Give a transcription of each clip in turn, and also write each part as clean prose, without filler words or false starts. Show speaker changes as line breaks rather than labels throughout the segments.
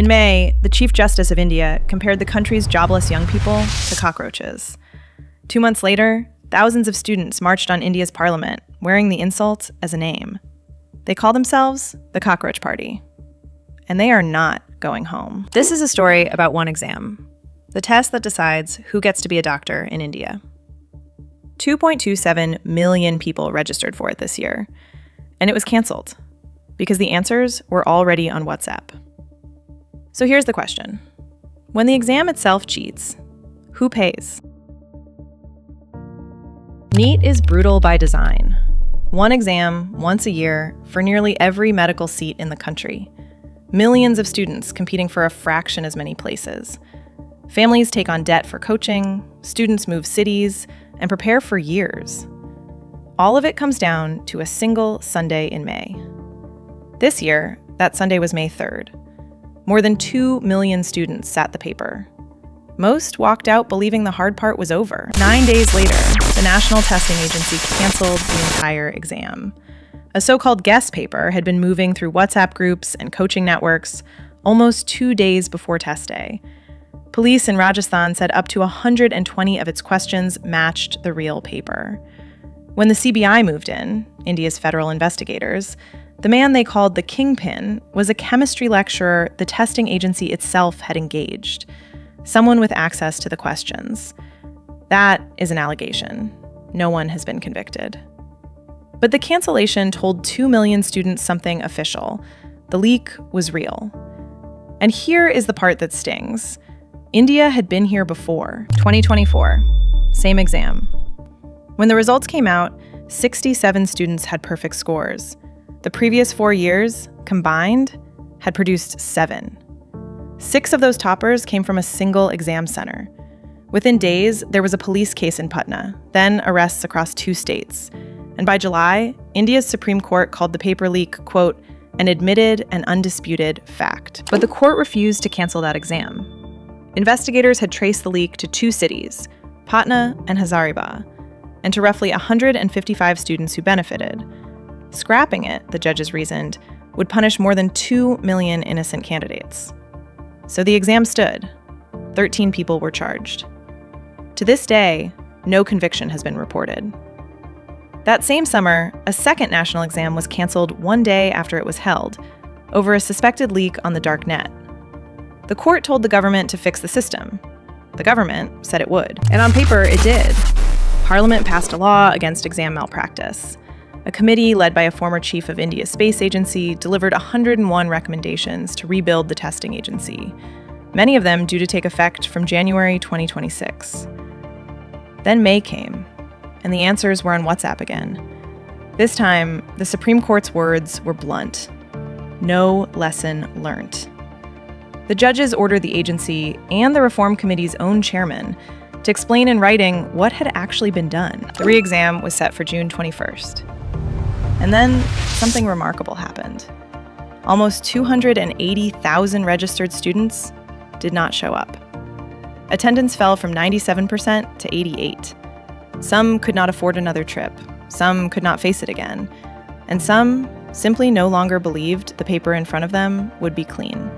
In May, the Chief Justice of India compared the country's jobless young people to cockroaches. 2 months later, thousands of students marched on India's parliament, wearing the insult as a name. They call themselves the Cockroach Party. And they are not going home. This is a story about one exam, the test that decides who gets to be a doctor in India. 2.27 million people registered for it this year, and it was canceled because the answers were already on WhatsApp. So here's the question. When the exam itself cheats, who pays? NEET is brutal by design. One exam, once a year, for nearly every medical seat in the country. Millions of students competing for a fraction as many places. Families take on debt for coaching, students move cities, and prepare for years. All of it comes down to a single Sunday in May. This year, that Sunday was May 3rd. More than 2 million students sat the paper. Most walked out believing the hard part was over. 9 days later, the National Testing Agency canceled the entire exam. A so-called guest paper had been moving through WhatsApp groups and coaching networks almost 2 days before test day. Police in Rajasthan said up to 120 of its questions matched the real paper. When the CBI moved in, India's federal investigators, the man they called the kingpin was a chemistry lecturer the testing agency itself had engaged, someone with access to the questions. That is an allegation. No one has been convicted. But the cancellation told 2 million students something official. The leak was real. And here is the part that stings. India had been here before. 2024, same exam. When the results came out, 67 students had perfect scores. The previous 4 years, combined, had produced 7. 6 of those toppers came from a single exam center. Within days, there was a police case in Patna, then arrests across 2 states. And by July, India's Supreme Court called the paper leak, quote, an admitted and undisputed fact. But the court refused to cancel that exam. Investigators had traced the leak to 2 cities, Patna and Hazaribagh, and to roughly 155 students who benefited. Scrapping it, the judges reasoned, would punish more than 2 million innocent candidates. So the exam stood. 13 people were charged. To this day, no conviction has been reported. That same summer, a second national exam was canceled 1 day after it was held, over a suspected leak on the dark net. The court told the government to fix the system. The government said it would. And on paper, it did. Parliament passed a law against exam malpractice. A committee led by a former chief of India's space agency delivered 101 recommendations to rebuild the testing agency, many of them due to take effect from January 2026. Then May came, and the answers were on WhatsApp again. This time, the Supreme Court's words were blunt. No lesson learned. The judges ordered the agency and the Reform Committee's own chairman to explain in writing what had actually been done. The re-exam was set for June 21st. And then something remarkable happened. Almost 280,000 registered students did not show up. Attendance fell from 97% to 88%. Some could not afford another trip. Some could not face it again. And some simply no longer believed the paper in front of them would be clean.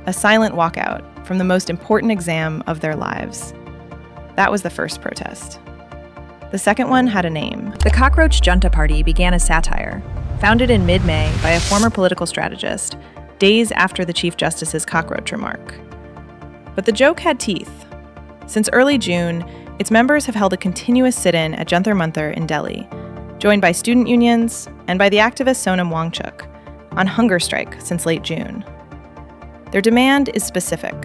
A silent walkout from the most important exam of their lives. That was the first protest. The second one had a name. The Cockroach Janta Party began as satire, founded in mid-May by a former political strategist, days after the Chief Justice's cockroach remark. But the joke had teeth. Since early June, its members have held a continuous sit-in at Jantar Mantar in Delhi, joined by student unions and by the activist Sonam Wangchuk, on hunger strike since late June. Their demand is specific: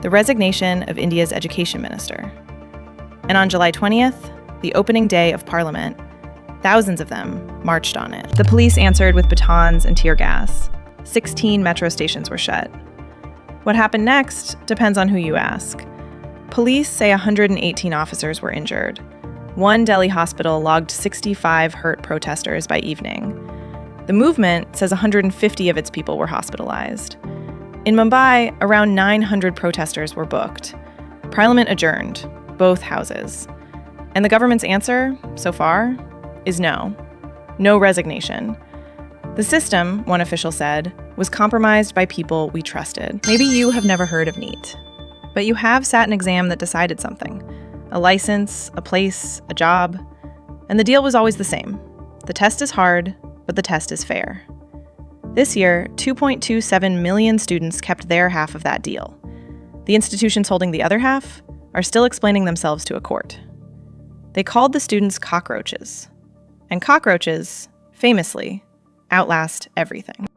the resignation of India's education minister. And on July 20th, the opening day of Parliament, thousands of them marched on it. The police answered with batons and tear gas. 16 metro stations were shut. What happened next depends on who you ask. Police say 118 officers were injured. One Delhi hospital logged 65 hurt protesters by evening. The movement says 150 of its people were hospitalized. In Mumbai, around 900 protesters were booked. Parliament adjourned, both houses. And the government's answer, so far, is no. No resignation. The system, one official said, was compromised by people we trusted. Maybe you have never heard of NEET, but you have sat an exam that decided something. A license, a place, a job. And the deal was always the same. The test is hard, but the test is fair. This year, 2.27 million students kept their half of that deal. The institutions holding the other half are still explaining themselves to a court. They called the students cockroaches. And cockroaches, famously, outlast everything.